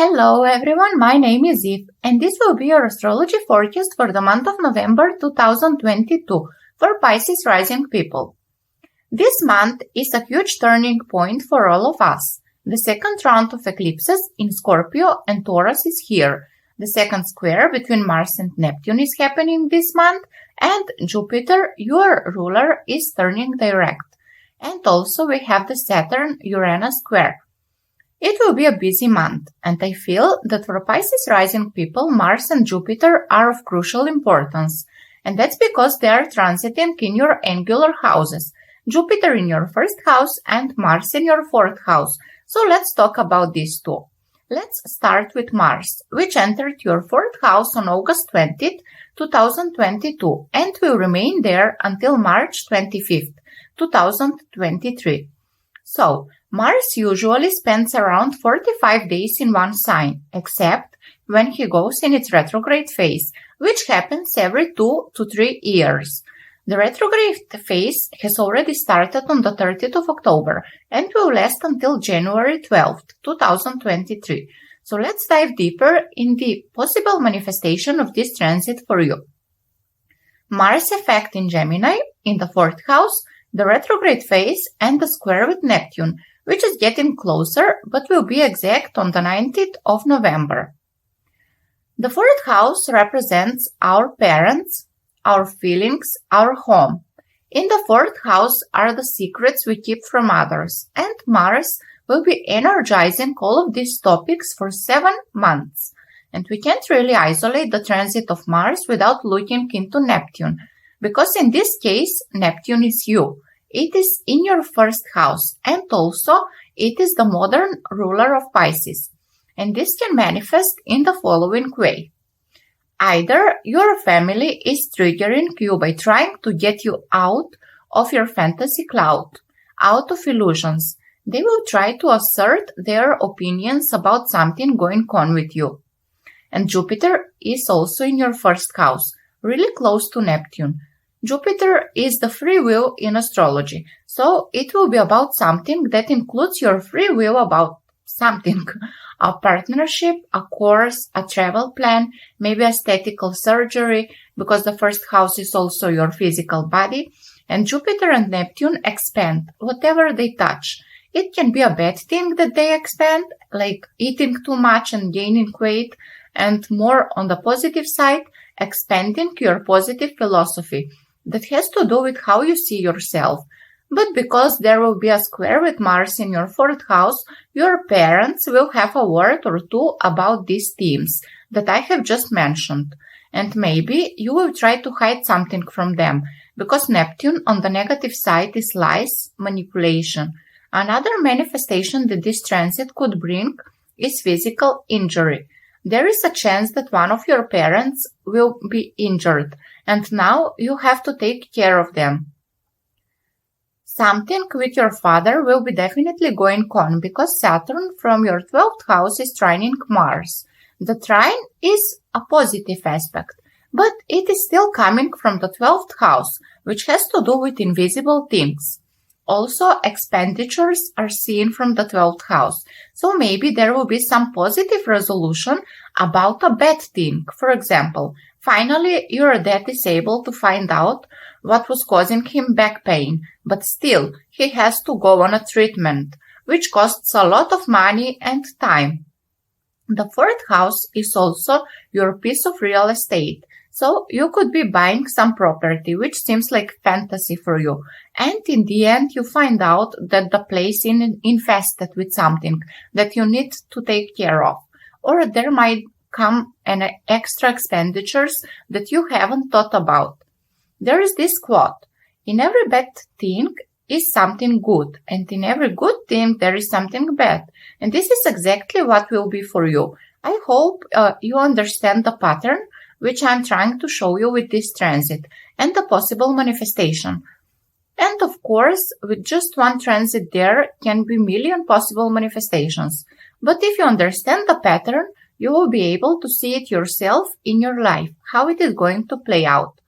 Hello everyone, my name is Eve and this will be your astrology forecast for the month of November 2022 for Pisces rising people. This month is a huge turning point for all of us. The second round of eclipses in Scorpio and Taurus is here. The second square between Mars and Neptune is happening this month, and Jupiter, your ruler, is turning direct. And also we have the Saturn-Uranus square. It will be a busy month, and I feel that for Pisces rising people, Mars and Jupiter are of crucial importance. And that's because they are transiting in your angular houses, Jupiter in your first house and Mars in your fourth house. So let's talk about these two. Let's start with Mars, which entered your fourth house on August 20th, 2022, and will remain there until March 25th, 2023. So, Mars usually spends around 45 days in one sign, except when he goes in its retrograde phase, which happens every 2 to 3 years. The retrograde phase has already started on the 30th of October and will last until January 12th, 2023. So let's dive deeper in the possible manifestation of this transit for you. Mars effect in Gemini, in the fourth house, the retrograde phase, and the square with Neptune, which is getting closer but will be exact on the 19th of November. The fourth house represents our parents, our feelings, our home. In the fourth house are the secrets we keep from others, and Mars will be energizing all of these topics for 7 months. And we can't really isolate the transit of Mars without looking into Neptune, because in this case, Neptune is you. It is in your first house, and also it is the modern ruler of Pisces. And this can manifest in the following way. Either your family is triggering you by trying to get you out of your fantasy cloud, out of illusions. They will try to assert their opinions about something going on with you. And Jupiter is also in your first house, really close to Neptune. Jupiter is the free will in astrology, so it will be about something that includes your free will about something. A partnership, a course, a travel plan, maybe aesthetical surgery, because the first house is also your physical body. And Jupiter and Neptune expand whatever they touch. It can be a bad thing that they expand, like eating too much and gaining weight, and more on the positive side, expanding your positive philosophy. That has to do with how you see yourself. But because there will be a square with Mars in your fourth house, your parents will have a word or two about these themes that I have just mentioned. And maybe you will try to hide something from them, because Neptune on the negative side is lies, manipulation. Another manifestation that this transit could bring is physical injury. There is a chance that one of your parents will be injured, and now you have to take care of them. Something with your father will be definitely going on, because Saturn from your 12th house is trining Mars. The trine is a positive aspect, but it is still coming from the 12th house, which has to do with invisible things. Also, expenditures are seen from the 12th house, so maybe there will be some positive resolution about a bad thing. For example, finally your dad is able to find out what was causing him back pain, but still he has to go on a treatment, which costs a lot of money and time. The fourth house is also your piece of real estate. So you could be buying some property, which seems like fantasy for you. And in the end, you find out that the place is infested with something that you need to take care of. Or there might come an extra expenditures that you haven't thought about. There is this quote, in every bad thing is something good, and in every good thing there is something bad. And this is exactly what will be for you. I hope you understand the pattern which I'm trying to show you with this transit, and the possible manifestation. And of course, with just one transit there can be million possible manifestations. But if you understand the pattern, you will be able to see it yourself in your life, how it is going to play out.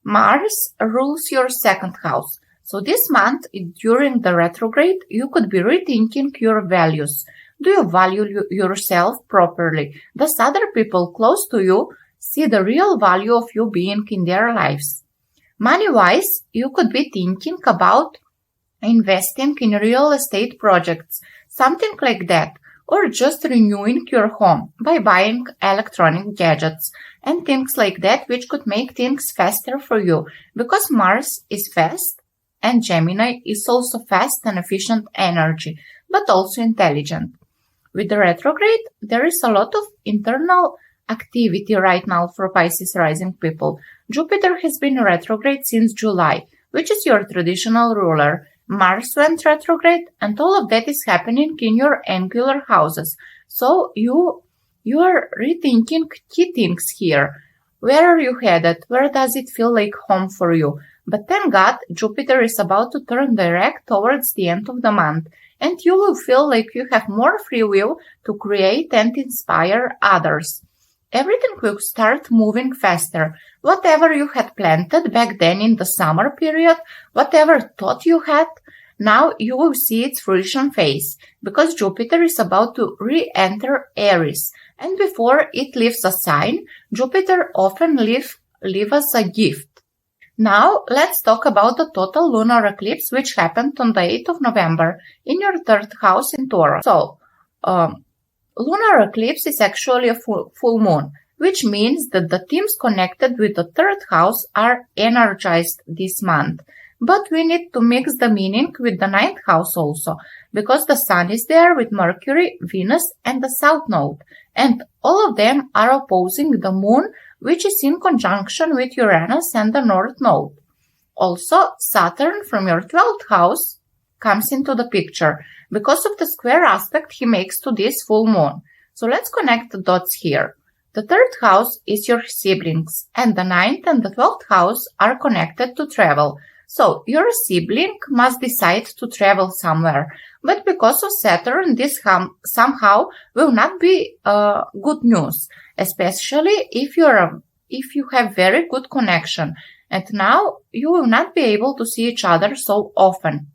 Mars rules your second house. So this month, during the retrograde, you could be rethinking your values. Do you value yourself properly? Does other people close to you see the real value of you being in their lives? Money-wise, you could be thinking about investing in real estate projects, something like that, or just renewing your home by buying electronic gadgets and things like that, which could make things faster for you, because Mars is fast and Gemini is also fast and efficient energy, but also intelligent. With the retrograde, there is a lot of internal activity right now for Pisces rising people. Jupiter has been retrograde since July, which is your traditional ruler. Mars went retrograde, and all of that is happening in your angular houses. So you are rethinking key things here. Where are you headed? Where does it feel like home for you? But thank God, Jupiter is about to turn direct towards the end of the month, and you will feel like you have more free will to create and inspire others. Everything will start moving faster. Whatever you had planted back then in the summer period, whatever thought you had, now you will see its fruition phase, because Jupiter is about to re-enter Aries. And before it leaves a sign, Jupiter often leaves us a gift. Now, let's talk about the total lunar eclipse, which happened on the 8th of November in your 3rd house in Taurus. So, lunar eclipse is actually a full moon, which means that the themes connected with the 3rd house are energized this month. But we need to mix the meaning with the 9th house also, because the Sun is there with Mercury, Venus, and the South Node, and all of them are opposing the Moon, which is in conjunction with Uranus and the North Node. Also, Saturn from your 12th house comes into the picture because of the square aspect he makes to this full moon. So let's connect the dots here. The 3rd house is your siblings, and the 9th and the 12th house are connected to travel. So your sibling must decide to travel somewhere, but because of Saturn, this somehow will not be good news, especially if you have very good connection, and now you will not be able to see each other so often.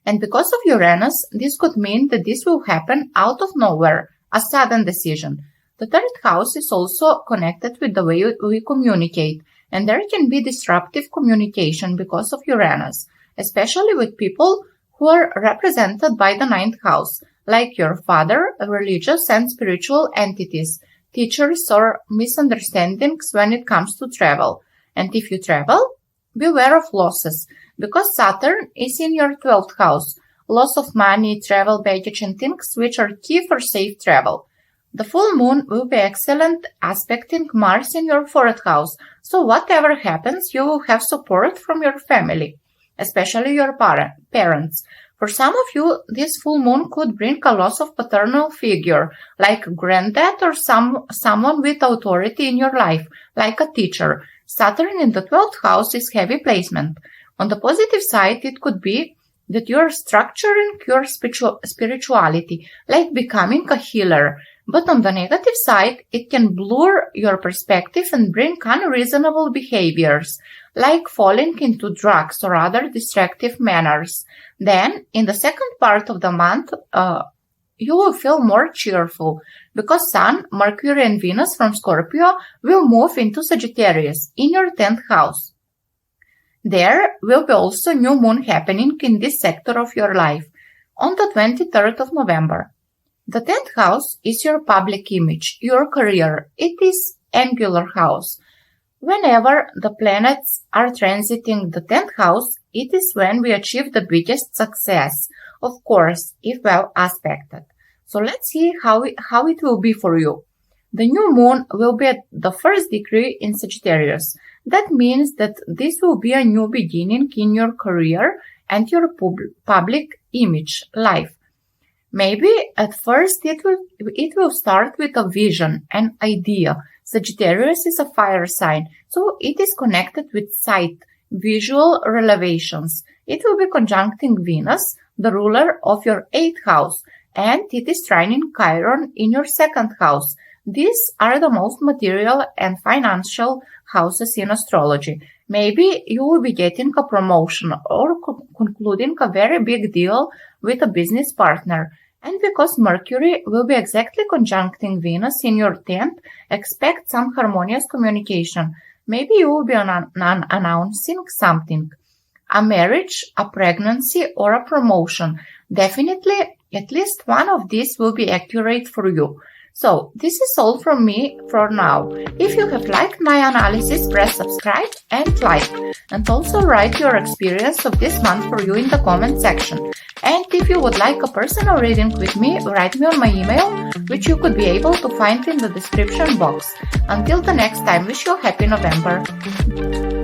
And because of Uranus, this could mean that this will happen out of nowhere, a sudden decision. The 3rd house is also connected with the way we communicate, and there can be disruptive communication because of Uranus, especially with people who are represented by the 9th house, like your father, religious and spiritual entities, teachers, or misunderstandings when it comes to travel. And if you travel, beware of losses, because Saturn is in your 12th house, loss of money, travel, baggage, and things which are key for safe travel. The full moon will be excellent aspecting Mars in your 4th house, so whatever happens, you will have support from your family, especially your parents. For some of you, this full moon could bring a loss of paternal figure, like granddad or someone with authority in your life, like a teacher. Saturn in the 12th house is heavy placement. On the positive side, it could be that you are structuring your spirituality, like becoming a healer. But on the negative side, it can blur your perspective and bring unreasonable behaviors, like falling into drugs or other distractive manners. Then, in the second part of the month, you will feel more cheerful, because Sun, Mercury, and Venus from Scorpio will move into Sagittarius in your 10th house. There will be also new moon happening in this sector of your life on the 23rd of November. The 10th house is your public image, your career. It is angular house. Whenever the planets are transiting the 10th house, it is when we achieve the biggest success, of course, if well aspected. So let's see how it will be for you. The new moon will be at the 1st degree in Sagittarius. That means that this will be a new beginning in your career and your public image, life. Maybe at first it will start with a vision, an idea. Sagittarius is a fire sign, so it is connected with sight, visual revelations. It will be conjuncting Venus, the ruler of your 8th house, and it is trining Chiron in your 2nd house. These are the most material and financial houses in astrology. Maybe you will be getting a promotion or concluding a very big deal with a business partner. And because Mercury will be exactly conjuncting Venus in your 10th, expect some harmonious communication. Maybe you will be announcing something. A marriage, a pregnancy, or a promotion. Definitely, at least one of these will be accurate for you. So, this is all from me for now. If you have liked my analysis, press subscribe and like. And also write your experience of this month for you in the comment section. And if you would like a personal reading with me, write me on my email, which you could be able to find in the description box. Until the next time, wish you a happy November.